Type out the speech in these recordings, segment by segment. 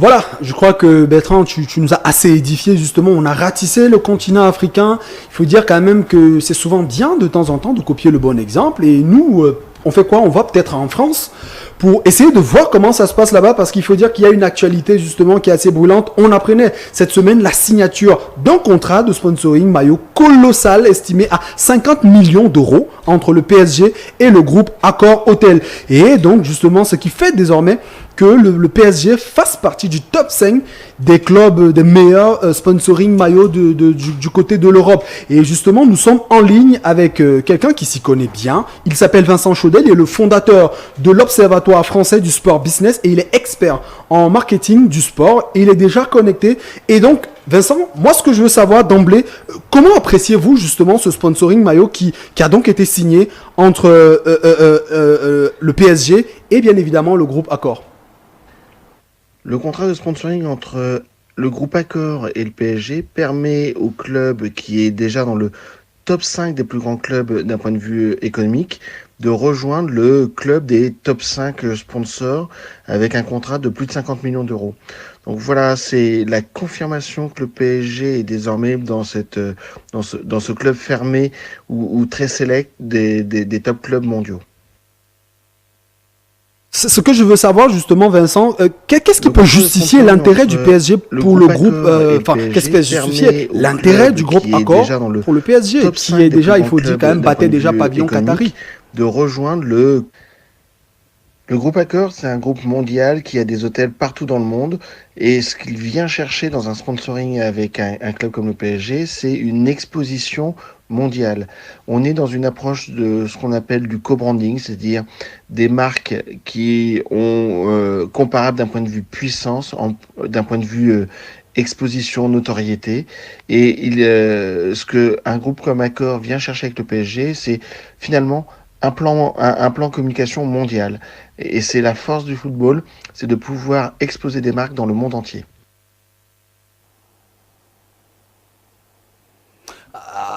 Voilà, je crois que Bertrand, tu nous as assez édifié justement. On a ratissé le continent africain. Il faut dire quand même que c'est souvent bien de temps en temps de copier le bon exemple. Et nous, on fait quoi? On va peut-être en France pour essayer de voir comment ça se passe là-bas parce qu'il faut dire qu'il y a une actualité justement qui est assez brûlante. On apprenait cette semaine la signature d'un contrat de sponsoring maillot colossal estimé à 50 millions d'euros entre le PSG et le groupe Accor Hotel. Et donc justement ce qui fait désormais que le PSG fasse partie du top 5 des clubs, des meilleurs sponsoring maillots du côté de l'Europe. Et justement, nous sommes en ligne avec quelqu'un qui s'y connaît bien. Il s'appelle Vincent Chaudel, il est le fondateur de l'Observatoire français du sport business et il est expert en marketing du sport. Et il est déjà connecté. Et donc, Vincent, moi ce que je veux savoir d'emblée, comment appréciez-vous justement ce sponsoring maillot qui a donc été signé entre le PSG et bien évidemment le groupe Accor? Le contrat de sponsoring entre le groupe Accor et le PSG permet au club qui est déjà dans le top 5 des plus grands clubs d'un point de vue économique de rejoindre le club des top 5 sponsors avec un contrat de plus de 50 millions d'euros. Donc voilà, c'est la confirmation que le PSG est désormais dans ce club fermé ou très sélect des top clubs mondiaux. Ce que je veux savoir justement, Vincent, qu'est-ce qui Le peut contrat de justifier sponsoring l'intérêt du entre PSG le pour le groupe groupe, Accor et le enfin, qu'est-ce qui peut PSG justifier permet au l'intérêt club du groupe qui est Accor déjà dans le pour le PSG, top qui 5 est des plus déjà, il grands faut dire quand clubs même, d'un point battait de déjà vue pavillon Qatari. économique de rejoindre le groupe Accor. C'est un groupe mondial qui a des hôtels partout dans le monde et ce qu'il vient chercher dans un sponsoring avec un club comme le PSG, c'est une exposition mondiale. On est dans une approche de ce qu'on appelle du co-branding, c'est-à-dire des marques qui ont comparables d'un point de vue puissance, d'un point de vue exposition, notoriété. Et ce que un groupe comme Accor vient chercher avec le PSG, c'est finalement un plan communication mondial. Et c'est la force du football, c'est de pouvoir exposer des marques dans le monde entier.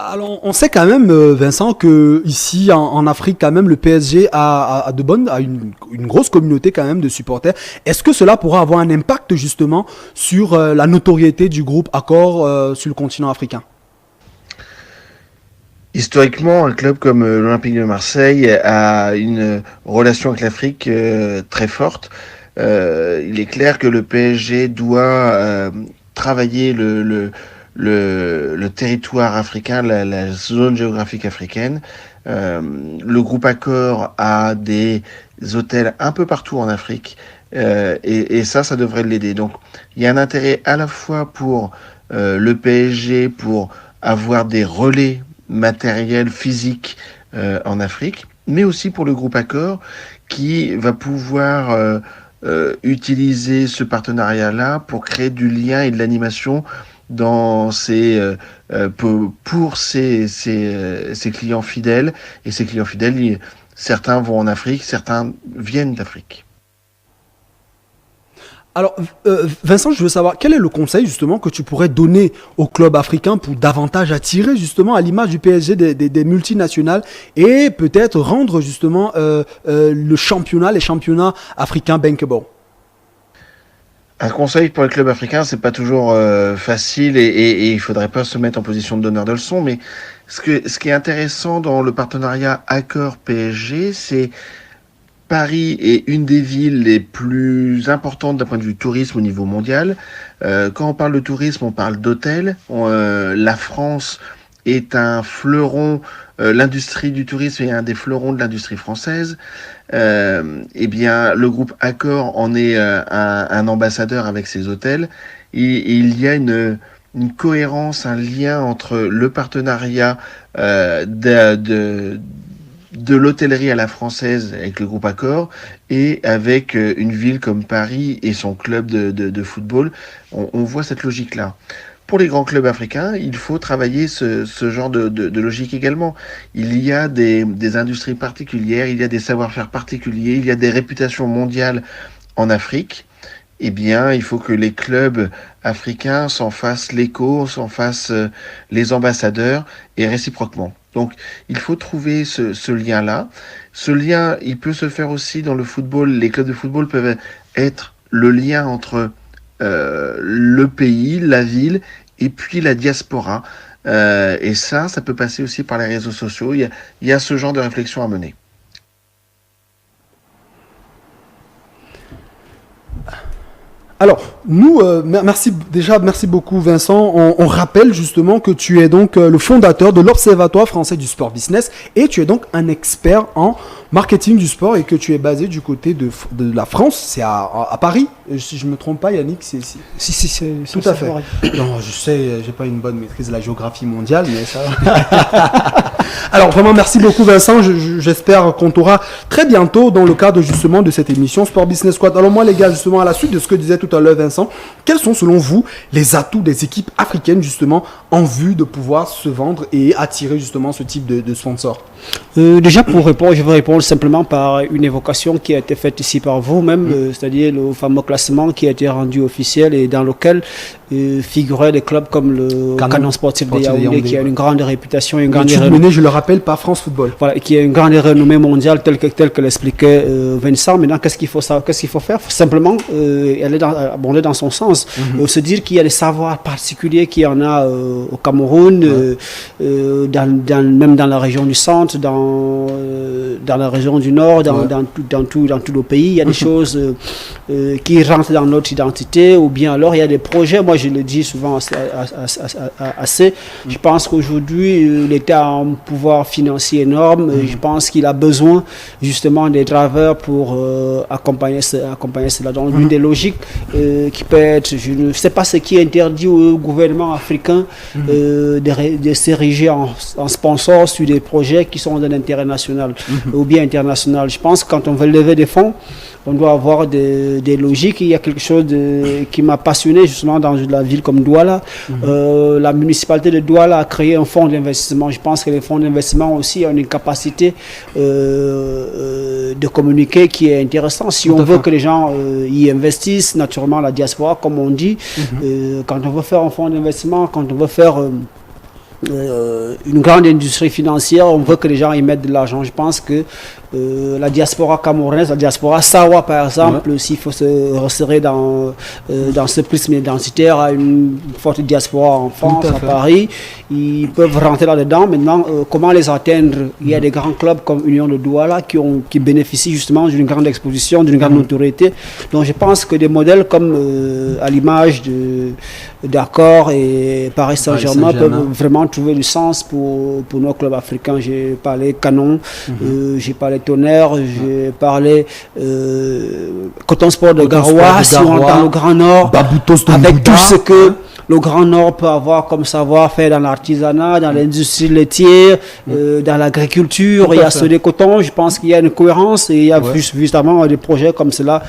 Alors, on sait quand même, Vincent, que ici en Afrique, quand même, le PSG a une grosse communauté quand même de supporters. Est-ce que cela pourra avoir un impact justement sur la notoriété du groupe Accor sur le continent africain? Historiquement, un club comme l'Olympique de Marseille a une relation avec l'Afrique très forte. Il est clair que le PSG doit travailler le territoire africain, la zone géographique africaine. Le groupe Accor a des hôtels un peu partout en Afrique et ça devrait l'aider. Donc il y a un intérêt à la fois pour le PSG pour avoir des relais matériels physiques en Afrique, mais aussi pour le groupe Accor qui va pouvoir utiliser ce partenariat-là pour créer du lien et de l'animation dans pour ses clients fidèles. Et ces clients fidèles, certains vont en Afrique, certains viennent d'Afrique. Alors, Vincent, je veux savoir, quel est le conseil justement que tu pourrais donner aux clubs africains pour davantage attirer justement à l'image du PSG des multinationales et peut-être rendre justement les championnats africains bankable? Un conseil pour les clubs africains, c'est pas toujours facile et il faudrait pas se mettre en position de donneur de leçons, mais ce qui est intéressant dans le partenariat Accor-PSG, c'est Paris est une des villes les plus importantes d'un point de vue tourisme au niveau mondial. Quand on parle de tourisme, on parle d'hôtels. La France est un fleuron, l'industrie du tourisme est un des fleurons de l'industrie française. Eh bien, le groupe Accor en est un ambassadeur avec ses hôtels. Et il y a une cohérence, un lien entre le partenariat de l'hôtellerie à la française avec le groupe Accor et avec une ville comme Paris et son club de football. On voit cette logique-là. Pour les grands clubs africains, il faut travailler ce genre de logique également. Il y a des industries particulières, il y a des savoir-faire particuliers, il y a des réputations mondiales en Afrique. Eh bien, il faut que les clubs africains s'en fassent l'écho, s'en fassent les ambassadeurs et réciproquement. Donc, il faut trouver ce lien-là. Ce lien, il peut se faire aussi dans le football. Les clubs de football peuvent être le lien entre le pays, la ville et puis la diaspora. Et ça peut passer aussi par les réseaux sociaux. Il y a ce genre de réflexion à mener. Alors, nous, merci beaucoup Vincent. On rappelle justement que tu es donc le fondateur de l'Observatoire français du sport business et tu es donc un expert en marketing du sport et que tu es basé du côté de la France, c'est à Paris, si je me trompe pas Yannick, Si, c'est tout à fait. Non, je sais, j'ai pas une bonne maîtrise de la géographie mondiale, mais ça... Alors vraiment merci beaucoup Vincent, j'espère qu'on t'aura très bientôt dans le cadre justement de cette émission Sport Business Squad. Alors moi les gars, justement à la suite de ce que disait tout à l'heure Vincent, quels sont selon vous les atouts des équipes africaines justement en vue de pouvoir se vendre et attirer justement ce type de sponsors? Déjà pour répondre, je vais répondre simplement par une évocation qui a été faite ici par vous-même, c'est-à-dire le fameux classement qui a été rendu officiel et dans lequel figuraient des clubs comme le Canon Sportif de Yaoundé qui a une grande réputation, une grande renommée, je le rappelle, par France Football. Voilà, qui a une grande renommée mondiale telle que l'expliquait Vincent. Maintenant, qu'est-ce qu'il faut faire? Simplement aller abonder dans son sens, se dire qu'il y a des savoirs particuliers qu'il y en a au Cameroun, même dans la région du centre, dans la région du nord, dans tout le pays. Il y a des choses qui rentrent dans notre identité, ou bien alors il y a des projets. Moi, je le dis souvent assez. Je pense qu'aujourd'hui, l'État a un pouvoir financier énorme. Je pense qu'il a besoin justement des drivers pour accompagner cela. Donc, l'une des logiques qui peut être, je ne sais pas ce qui interdit au gouvernement africain de s'ériger en sponsor sur des projets qui sont d'un intérêt national ou bien international. Je pense que quand on veut lever des fonds, on doit avoir des logiques. Il y a quelque chose qui m'a passionné justement dans la ville comme Douala. La municipalité de Douala a créé un fonds d'investissement. Je pense que les fonds d'investissement aussi ont une capacité de communiquer qui est intéressante. Si on veut que les gens y investissent, naturellement la diaspora, comme on dit, quand on veut faire un fonds d'investissement, quand on veut faire une grande industrie financière, on veut que les gens y mettent de l'argent. Je pense que la diaspora camerounaise, la diaspora Sawa par exemple, s'il faut se resserrer dans ce prisme identitaire, à une forte diaspora en France, à Paris, ils peuvent rentrer là-dedans. Maintenant, comment les atteindre? Il y a des grands clubs comme Union de Douala qui bénéficient justement d'une grande exposition, d'une grande notoriété. Donc je pense que des modèles comme à l'image d'Accor et Paris Saint-Germain peuvent vraiment trouver du sens pour nos clubs africains. J'ai parlé Canon, j'ai parlé Tonnerre, j'ai parlé Coton Sport de Garoua, dans le Grand Nord, avec tout ce que le Grand Nord peut avoir comme savoir-faire dans l'artisanat, dans l'industrie laitière, dans l'agriculture. Il y a ceux des cotons, je pense qu'il y a une cohérence et il y a justement des projets comme cela.